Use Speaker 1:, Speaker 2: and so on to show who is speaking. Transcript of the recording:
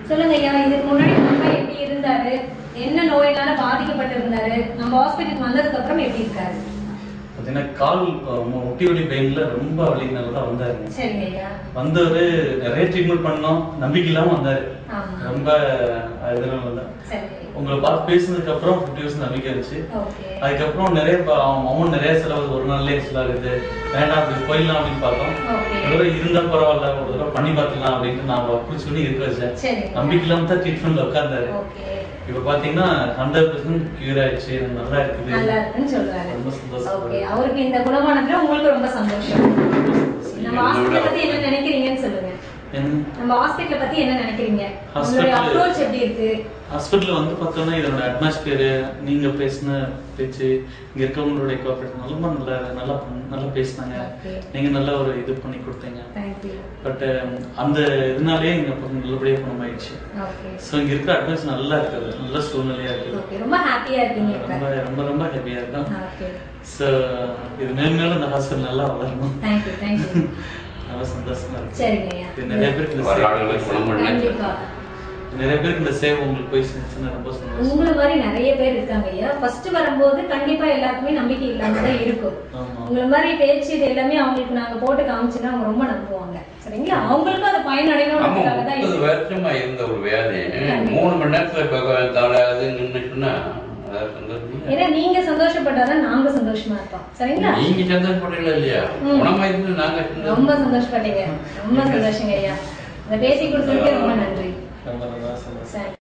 Speaker 1: சொல்லுங்க ஐயா, இதுக்கு முன்னாடி ரொம்ப எப்படி இருந்தாரு, என்ன நோயினால பாதிக்கப்பட்டிருந்தாரு, நம்ம ஹாஸ்பிட்டலுக்கு வந்ததுக்கு அப்புறம் எப்படி இருக்காரு?
Speaker 2: பாத்தீங்கன்னா கால் முட்டி வலி பெயின்ல ரொம்ப வலினாலதான் வந்தாரு.
Speaker 1: சரிங்க ஐயா.
Speaker 2: வந்தவரு நிறைய ட்ரீட்மெண்ட் பண்ணோம், நம்பிக்கை இல்லாம வந்தாரு. ரொம்ப இதனாலதான் உங்களை பார்த்து பேசுனதுக்கு அப்புறம் 50% நம்பிக்கை இருந்துச்சு. அதுக்கப்புறம் நிறைய அமௌண்ட் நிறைய செலவு, ஒரு நாள்லயே செலவாகுது, வேண்டாம் அப்படி போயிடலாம் அப்படின்னு பார்த்தோம். ஒரு தடவை இருந்தா பரவாயில்ல, ஒரு தடவை பண்ணி பார்த்துக்கலாம் அப்படின்ட்டு நான் அப்படி சொல்லி இருக்க வச்சேன். நம்பிக்கை இல்லாம தான் ட்ரீட்மெண்ட்ல உட்கார்ந்தாரு. இப்ப பாத்தீங்கன்னா 100% கியூர் ஆயிடுச்சு, நல்லா இருக்குது, ரொம்ப சந்தோஷம்.
Speaker 1: அவருக்கு இந்த குணமானதுல உங்களுக்கு ரொம்ப சந்தோஷம். நம்ம ஹாஸ்பிடல் பத்தி என்ன நினைக்கிறீங்கன்னு சொல்லுங்க. நம்ம ஹாஸ்பிடல் பத்தி என்ன நினைக்கிறீங்க? உங்களுடைய அப்ரோச் எப்படி இருக்கு?
Speaker 2: ஹாஸ்பிடல் வந்து பார்த்தோம்னா இதோட அட்மாஸ்பியர், நீங்க பேசின பேச்சு, இங்க இருக்கவங்களுடைய கோஆபரேஷன் நல்லா பேசினாங்க. நீங்க நல்ல ஒரு இது பண்ணி கொடுத்தீங்க. பட் அந்த இதனாலேயே இங்க நல்லபடியா குணமாயிடுச்சு. சோ இங்க இருக்கிற அட்மாஸ் நல்லா இருக்குது, நல்ல சூழ்நிலையா இருக்குது.
Speaker 1: ரொம்ப ஹாப்பியா இருக்கீங்க.
Speaker 2: ரொம்ப ரொம்ப ரொம்ப ஹாப்பியா இருக்கும். சோ இது மேலும் இந்த ஹாஸ்பிடல் நல்லா வளரணும். ரொம்ப சந்தோஷமா இருக்கு. நிறைய பேருக்கு இந்த சேவை உங்களுக்கு போய் சேர்ந்துச்சுன்னா ரொம்ப சந்தோஷம்.
Speaker 1: உங்களை மாதிரி நிறைய பேர் இருக்காங்க ஐயா. ஃபர்ஸ்ட் வரும்போது கண்டிப்பா எல்லாருக்குமே நம்பிக்கை இல்லாம தான் இருக்கும். உங்களை மாதிரி பேச்சு இது எல்லாமே அவங்களுக்கு நாங்க போட்டு காமிச்சுன்னா அவங்க ரொம்ப நம்புவாங்க. சரிங்களா? அவங்களுக்கும் அது பயனடையணும்ன்றதுக்காக தான்.
Speaker 3: 30 வருஷமா இருந்த ஒரு வியாதி 3 மணி நேரத்துல நின்னுச்சுன்னா
Speaker 1: ஏன்னா நீங்க சந்தோஷப்பட்டாதான் நாங்க சந்தோஷமா இருப்போம். சரிங்களா?
Speaker 3: நீங்க சந்தோஷப்பட்டீங்களா இல்லையா? குணமாயிருந்து நாங்க
Speaker 1: ரொம்ப சந்தோஷப்பட்டீங்க. ரொம்ப சந்தோஷங்க ஐயா. இந்த பேசி கொடுத்ததுக்கு ரொம்ப நன்றி.
Speaker 2: ரொம்ப சந்தோஷம்.